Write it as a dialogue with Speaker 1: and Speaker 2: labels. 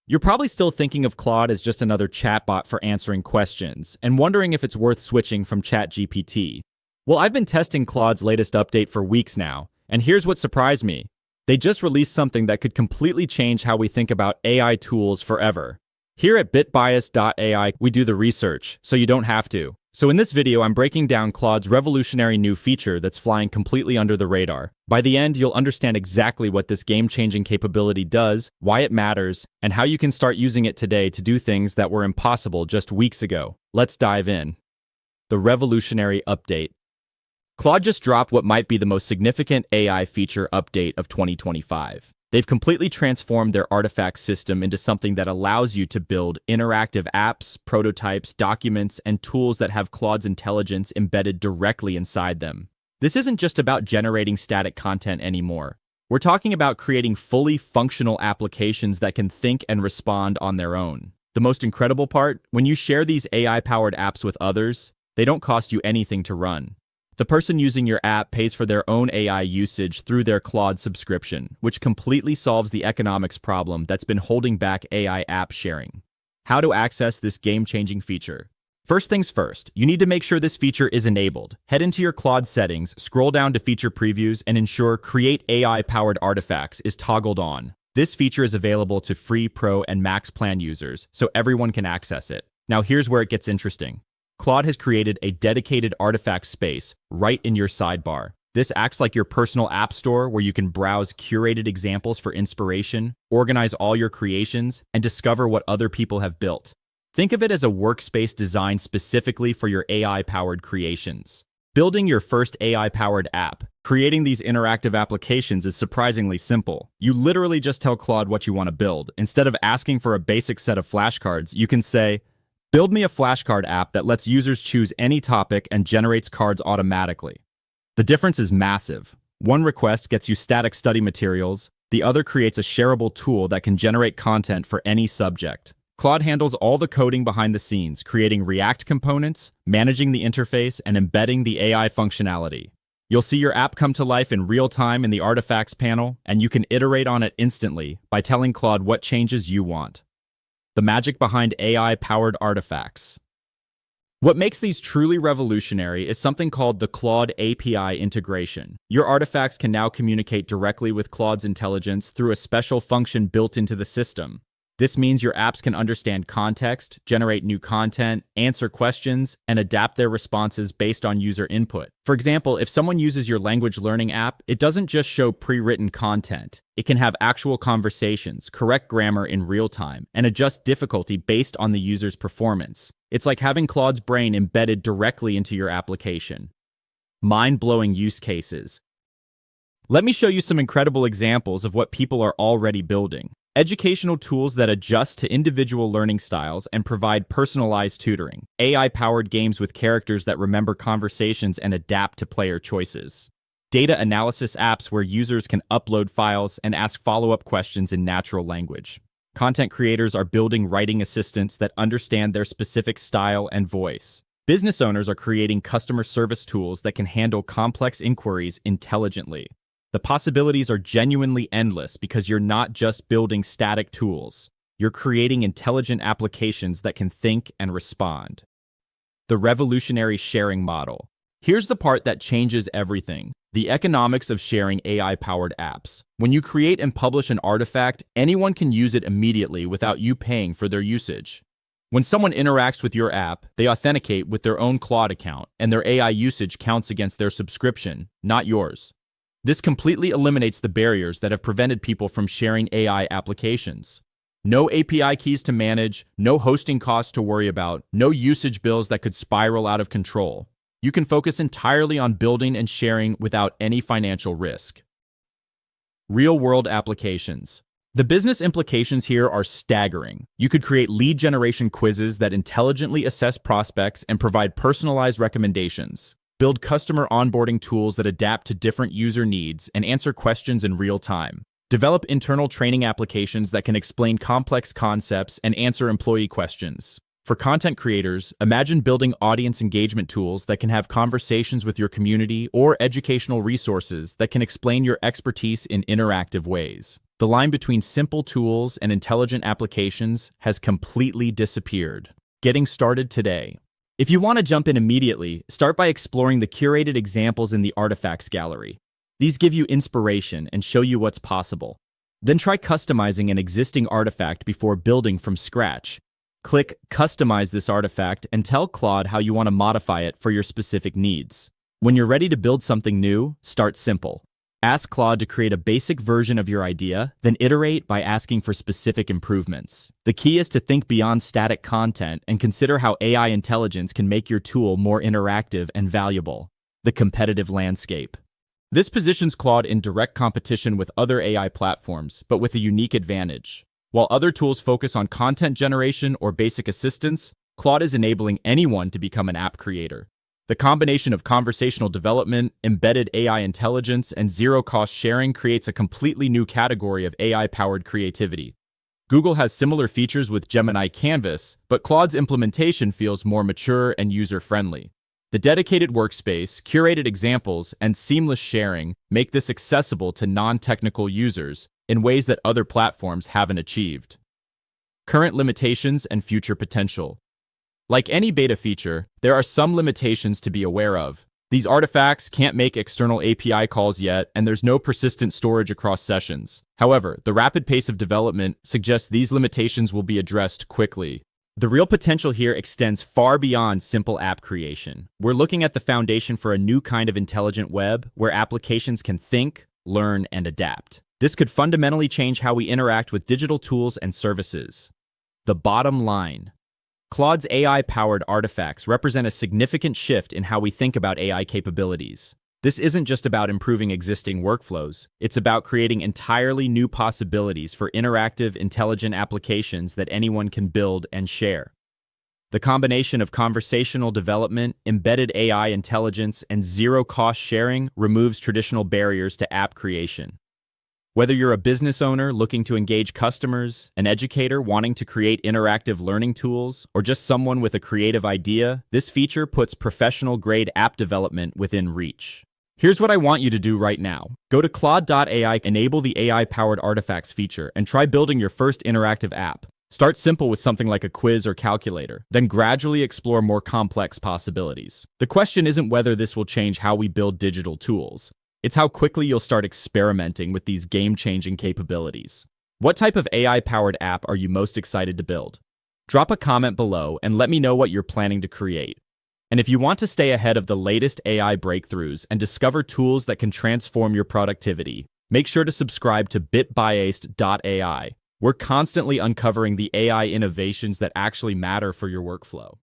Speaker 1: You're probably still thinking of Claude as just another chatbot for answering questions, and wondering if it's worth switching from ChatGPT. Well, I've been testing Claude's latest update for weeks now, and here's what surprised me. They just released something that could completely change how we think about AI tools forever. Here at bitbias.ai, we do the research, so you don't have to. So in this video, I'm breaking down Claude's revolutionary new feature that's flying completely under the radar. By the end, you'll understand exactly what this game-changing capability does, why it matters, and how you can start using it today to do things that were impossible just weeks ago. Let's dive in. The revolutionary update. Claude just dropped what might be the most significant AI feature update of 2025. They've completely transformed their artifact system into something that allows you to build interactive apps, prototypes, documents, and tools that have Claude's intelligence embedded directly inside them. This isn't just about generating static content anymore. We're talking about creating fully functional applications that can think and respond on their own. The most incredible part, when you share these AI-powered apps with others, they don't cost you anything to run. The person using your app pays for their own AI usage through their Claude subscription, which completely solves the economics problem that's been holding back AI app sharing. How to access this game-changing feature? First things first, you need to make sure this feature is enabled. Head into your Claude settings, scroll down to feature previews, and ensure Create AI-powered artifacts is toggled on. This feature is available to free, pro, and max plan users, so everyone can access it. Now here's where it gets interesting. Claude has created a dedicated artifact space right in your sidebar. This acts like your personal app store where you can browse curated examples for inspiration, organize all your creations, and discover what other people have built. Think of it as a workspace designed specifically for your AI-powered creations. Building your first AI-powered app, creating these interactive applications is surprisingly simple. You literally just tell Claude what you want to build. Instead of asking for a basic set of flashcards, you can say, "Build me a flashcard app that lets users choose any topic and generates cards automatically." The difference is massive. One request gets you static study materials, the other creates a shareable tool that can generate content for any subject. Claude handles all the coding behind the scenes, creating React components, managing the interface, and embedding the AI functionality. You'll see your app come to life in real time in the Artifacts panel, and you can iterate on it instantly by telling Claude what changes you want. The magic behind AI-powered artifacts. What makes these truly revolutionary is something called the Claude API integration. Your artifacts can now communicate directly with Claude's intelligence through a special function built into the system. This means your apps can understand context, generate new content, answer questions, and adapt their responses based on user input. For example, if someone uses your language learning app, it doesn't just show pre-written content. It can have actual conversations, correct grammar in real time, and adjust difficulty based on the user's performance. It's like having Claude's brain embedded directly into your application. Mind-blowing use cases. Let me show you some incredible examples of what people are already building. Educational tools that adjust to individual learning styles and provide personalized tutoring. AI-powered games with characters that remember conversations and adapt to player choices. Data analysis apps where users can upload files and ask follow-up questions in natural language. Content creators are building writing assistants that understand their specific style and voice. Business owners are creating customer service tools that can handle complex inquiries intelligently. The possibilities are genuinely endless because you're not just building static tools. You're creating intelligent applications that can think and respond. The revolutionary sharing model. Here's the part that changes everything. The economics of sharing AI-powered apps. When you create and publish an artifact, anyone can use it immediately without you paying for their usage. When someone interacts with your app, they authenticate with their own Claude account, and their AI usage counts against their subscription, not yours. This completely eliminates the barriers that have prevented people from sharing AI applications. No API keys to manage, no hosting costs to worry about, no usage bills that could spiral out of control. You can focus entirely on building and sharing without any financial risk. Real-world applications. The business implications here are staggering. You could create lead generation quizzes that intelligently assess prospects and provide personalized recommendations. Build customer onboarding tools that adapt to different user needs and answer questions in real time. Develop internal training applications that can explain complex concepts and answer employee questions. For content creators, imagine building audience engagement tools that can have conversations with your community or educational resources that can explain your expertise in interactive ways. The line between simple tools and intelligent applications has completely disappeared. Getting started today. If you want to jump in immediately, start by exploring the curated examples in the Artifacts gallery. These give you inspiration and show you what's possible. Then try customizing an existing artifact before building from scratch. Click Customize this artifact and tell Claude how you want to modify it for your specific needs. When you're ready to build something new, start simple. Ask Claude to create a basic version of your idea, then iterate by asking for specific improvements. The key is to think beyond static content and consider how AI intelligence can make your tool more interactive and valuable. The competitive landscape. This positions Claude in direct competition with other AI platforms, but with a unique advantage. While other tools focus on content generation or basic assistance, Claude is enabling anyone to become an app creator. The combination of conversational development, embedded AI intelligence, and zero-cost sharing creates a completely new category of AI-powered creativity. Google has similar features with Gemini Canvas, but Claude's implementation feels more mature and user-friendly. The dedicated workspace, curated examples, and seamless sharing make this accessible to non-technical users in ways that other platforms haven't achieved. Current limitations and future potential. Like any beta feature, there are some limitations to be aware of. These artifacts can't make external API calls yet, and there's no persistent storage across sessions. However, the rapid pace of development suggests these limitations will be addressed quickly. The real potential here extends far beyond simple app creation. We're looking at the foundation for a new kind of intelligent web where applications can think, learn, and adapt. This could fundamentally change how we interact with digital tools and services. The bottom line. Claude's AI-powered artifacts represent a significant shift in how we think about AI capabilities. This isn't just about improving existing workflows, it's about creating entirely new possibilities for interactive, intelligent applications that anyone can build and share. The combination of conversational development, embedded AI intelligence, and zero-cost sharing removes traditional barriers to app creation. Whether you're a business owner looking to engage customers, an educator wanting to create interactive learning tools, or just someone with a creative idea, this feature puts professional-grade app development within reach. Here's what I want you to do right now. Go to Claude.ai, enable the AI-powered artifacts feature, and try building your first interactive app. Start simple with something like a quiz or calculator, then gradually explore more complex possibilities. The question isn't whether this will change how we build digital tools. It's how quickly you'll start experimenting with these game-changing capabilities. What type of AI-powered app are you most excited to build? Drop a comment below and let me know what you're planning to create. And if you want to stay ahead of the latest AI breakthroughs and discover tools that can transform your productivity, make sure to subscribe to bitbiased.ai. We're constantly uncovering the AI innovations that actually matter for your workflow.